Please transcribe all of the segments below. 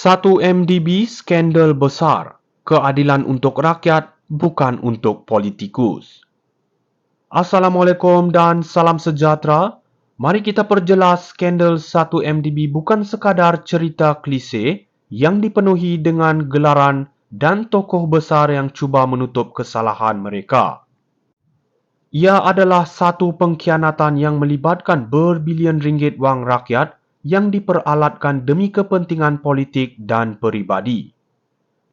1MDB skandal besar, keadilan untuk rakyat, bukan untuk politikus. Assalamualaikum dan salam sejahtera. Mari kita perjelas skandal 1MDB bukan sekadar cerita klise yang dipenuhi dengan gelaran dan tokoh besar yang cuba menutup kesalahan mereka. Ia adalah satu pengkhianatan yang melibatkan berbilion ringgit wang rakyat yang diperalatkan demi kepentingan politik dan peribadi.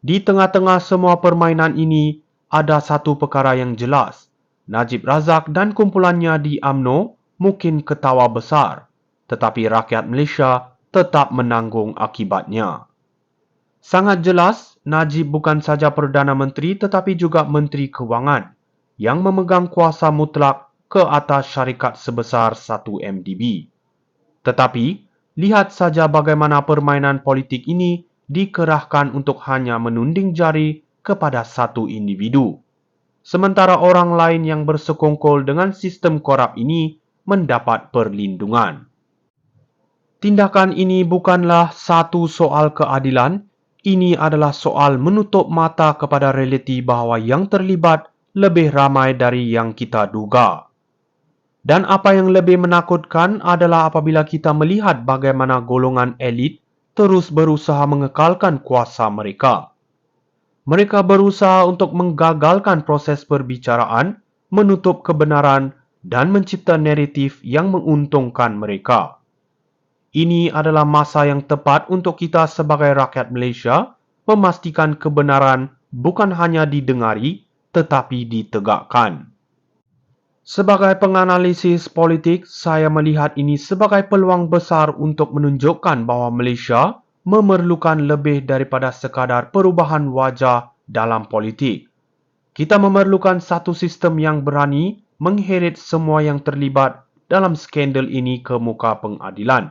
Di tengah-tengah semua permainan ini, ada satu perkara yang jelas. Najib Razak dan kumpulannya di UMNO mungkin ketawa besar, tetapi rakyat Malaysia tetap menanggung akibatnya. Sangat jelas, Najib bukan saja Perdana Menteri tetapi juga Menteri Kewangan yang memegang kuasa mutlak ke atas syarikat sebesar 1MDB. Tetapi, lihat saja bagaimana permainan politik ini dikerahkan untuk hanya menunding jari kepada satu individu. Sementara orang lain yang bersekongkol dengan sistem korup ini mendapat perlindungan. Tindakan ini bukanlah satu soal keadilan, ini adalah soal menutup mata kepada realiti bahawa yang terlibat lebih ramai dari yang kita duga. Dan apa yang lebih menakutkan adalah apabila kita melihat bagaimana golongan elit terus berusaha mengekalkan kuasa mereka. Mereka berusaha untuk menggagalkan proses perbicaraan, menutup kebenaran dan mencipta naratif yang menguntungkan mereka. Ini adalah masa yang tepat untuk kita sebagai rakyat Malaysia memastikan kebenaran bukan hanya didengari tetapi ditegakkan. Sebagai penganalisis politik, saya melihat ini sebagai peluang besar untuk menunjukkan bahawa Malaysia memerlukan lebih daripada sekadar perubahan wajah dalam politik. Kita memerlukan satu sistem yang berani mengheret semua yang terlibat dalam skandal ini ke muka pengadilan,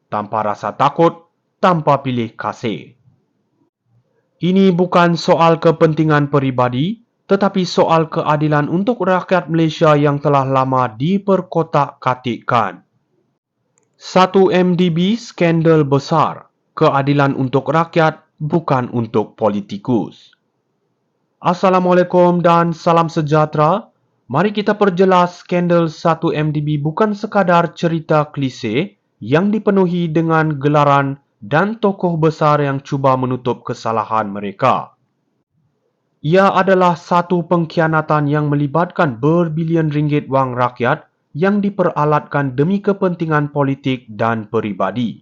tanpa rasa takut, tanpa pilih kasih. Ini bukan soal kepentingan peribadi, tetapi soal keadilan untuk rakyat Malaysia yang telah lama diperkotak-katikkan. 1MDB skandal besar, keadilan untuk rakyat, bukan untuk politikus. Assalamualaikum dan salam sejahtera. Mari kita perjelas skandal 1MDB bukan sekadar cerita klise yang dipenuhi dengan gelaran dan tokoh besar yang cuba menutup kesalahan mereka. Ia adalah satu pengkhianatan yang melibatkan berbilion ringgit wang rakyat yang diperalatkan demi kepentingan politik dan peribadi.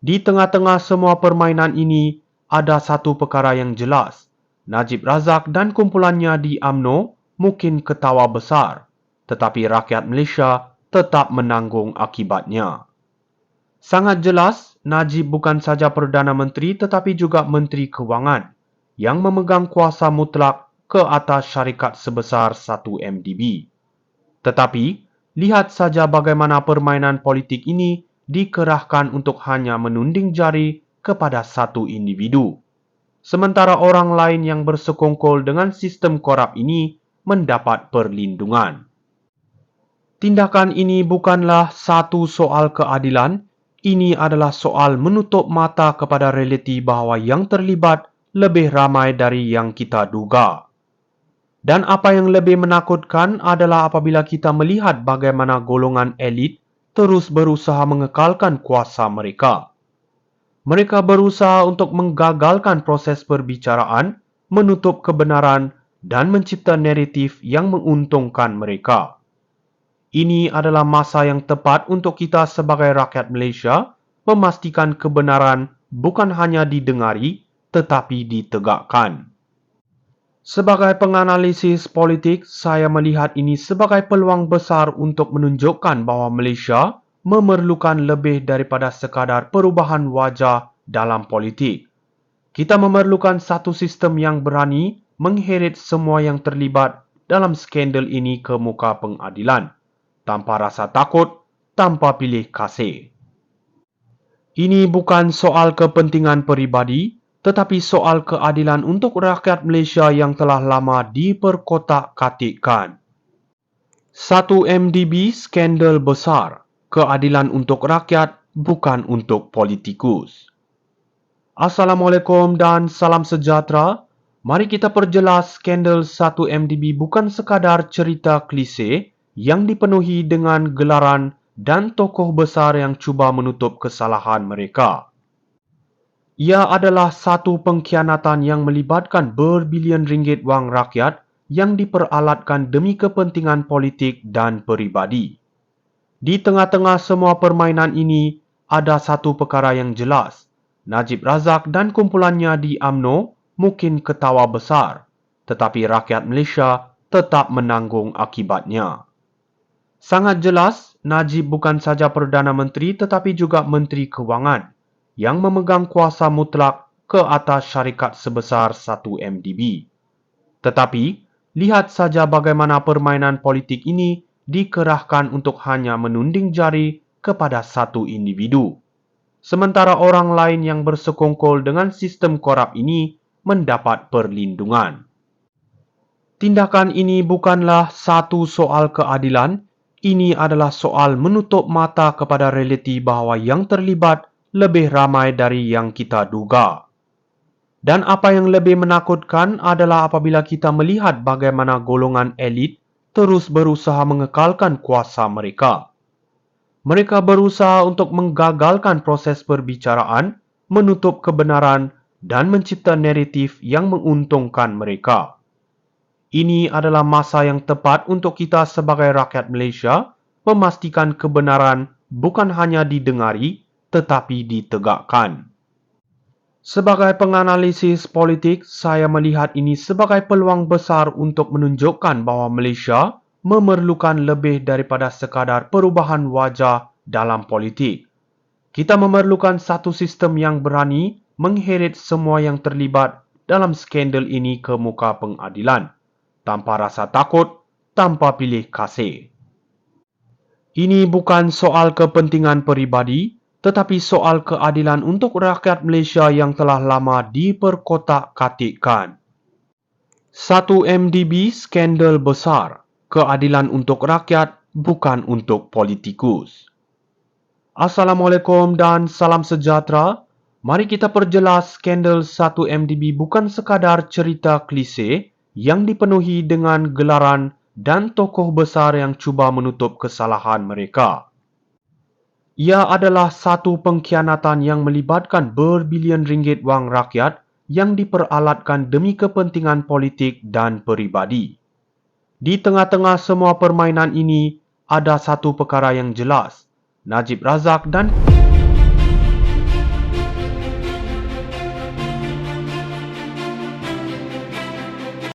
Di tengah-tengah semua permainan ini, ada satu perkara yang jelas. Najib Razak dan kumpulannya di UMNO mungkin ketawa besar, tetapi rakyat Malaysia tetap menanggung akibatnya. Sangat jelas, Najib bukan saja Perdana Menteri tetapi juga Menteri Kewangan yang memegang kuasa mutlak ke atas syarikat sebesar 1MDB. Tetapi, lihat saja bagaimana permainan politik ini dikerahkan untuk hanya menunding jari kepada satu individu. Sementara orang lain yang bersekongkol dengan sistem korup ini mendapat perlindungan. Tindakan ini bukanlah satu soal keadilan, ini adalah soal menutup mata kepada realiti bahawa yang terlibat lebih ramai dari yang kita duga. Dan apa yang lebih menakutkan adalah apabila kita melihat bagaimana golongan elit terus berusaha mengekalkan kuasa mereka. Mereka berusaha untuk menggagalkan proses perbicaraan, menutup kebenaran dan mencipta naratif yang menguntungkan mereka. Ini adalah masa yang tepat untuk kita sebagai rakyat Malaysia memastikan kebenaran bukan hanya didengari tetapi ditegakkan. Sebagai penganalisis politik, saya melihat ini sebagai peluang besar untuk menunjukkan bahawa Malaysia memerlukan lebih daripada sekadar perubahan wajah dalam politik. Kita memerlukan satu sistem yang berani mengheret semua yang terlibat dalam skandal ini ke muka pengadilan, tanpa rasa takut, tanpa pilih kasih. Ini bukan soal kepentingan peribadi, tetapi soal keadilan untuk rakyat Malaysia yang telah lama diperkotak-katikkan. 1MDB skandal besar, keadilan untuk rakyat, bukan untuk politikus. Assalamualaikum dan salam sejahtera. Mari kita perjelas skandal 1MDB bukan sekadar cerita klise yang dipenuhi dengan gelaran dan tokoh besar yang cuba menutup kesalahan mereka. Ia adalah satu pengkhianatan yang melibatkan berbilion ringgit wang rakyat yang diperalatkan demi kepentingan politik dan peribadi. Di tengah-tengah semua permainan ini, ada satu perkara yang jelas. Najib Razak dan kumpulannya di UMNO mungkin ketawa besar, tetapi rakyat Malaysia tetap menanggung akibatnya. Sangat jelas, Najib bukan saja Perdana Menteri tetapi juga Menteri Kewangan yang memegang kuasa mutlak ke atas syarikat sebesar 1MDB. Tetapi, lihat saja bagaimana permainan politik ini dikerahkan untuk hanya menunding jari kepada satu individu. Sementara orang lain yang bersekongkol dengan sistem korup ini mendapat perlindungan. Tindakan ini bukanlah satu soal keadilan, ini adalah soal menutup mata kepada realiti bahawa yang terlibat lebih ramai dari yang kita duga. Dan apa yang lebih menakutkan adalah apabila kita melihat bagaimana golongan elit terus berusaha mengekalkan kuasa mereka. Mereka berusaha untuk menggagalkan proses perbicaraan, menutup kebenaran dan mencipta naratif yang menguntungkan mereka. Ini adalah masa yang tepat untuk kita sebagai rakyat Malaysia memastikan kebenaran bukan hanya didengari tetapi ditegakkan. Sebagai penganalisis politik, saya melihat ini sebagai peluang besar untuk menunjukkan bahawa Malaysia memerlukan lebih daripada sekadar perubahan wajah dalam politik. Kita memerlukan satu sistem yang berani mengheret semua yang terlibat dalam skandal ini ke muka pengadilan, tanpa rasa takut, tanpa pilih kasih. Ini bukan soal kepentingan peribadi, tetapi soal keadilan untuk rakyat Malaysia yang telah lama diperkotak-katikkan. 1MDB skandal besar. Keadilan untuk rakyat, bukan untuk politikus. Assalamualaikum dan salam sejahtera. Mari kita perjelas skandal 1MDB bukan sekadar cerita klise yang dipenuhi dengan gelaran dan tokoh besar yang cuba menutup kesalahan mereka. Ia adalah satu pengkhianatan yang melibatkan berbilion ringgit wang rakyat yang diperalatkan demi kepentingan politik dan peribadi. Di tengah-tengah semua permainan ini, ada satu perkara yang jelas. Najib Razak dan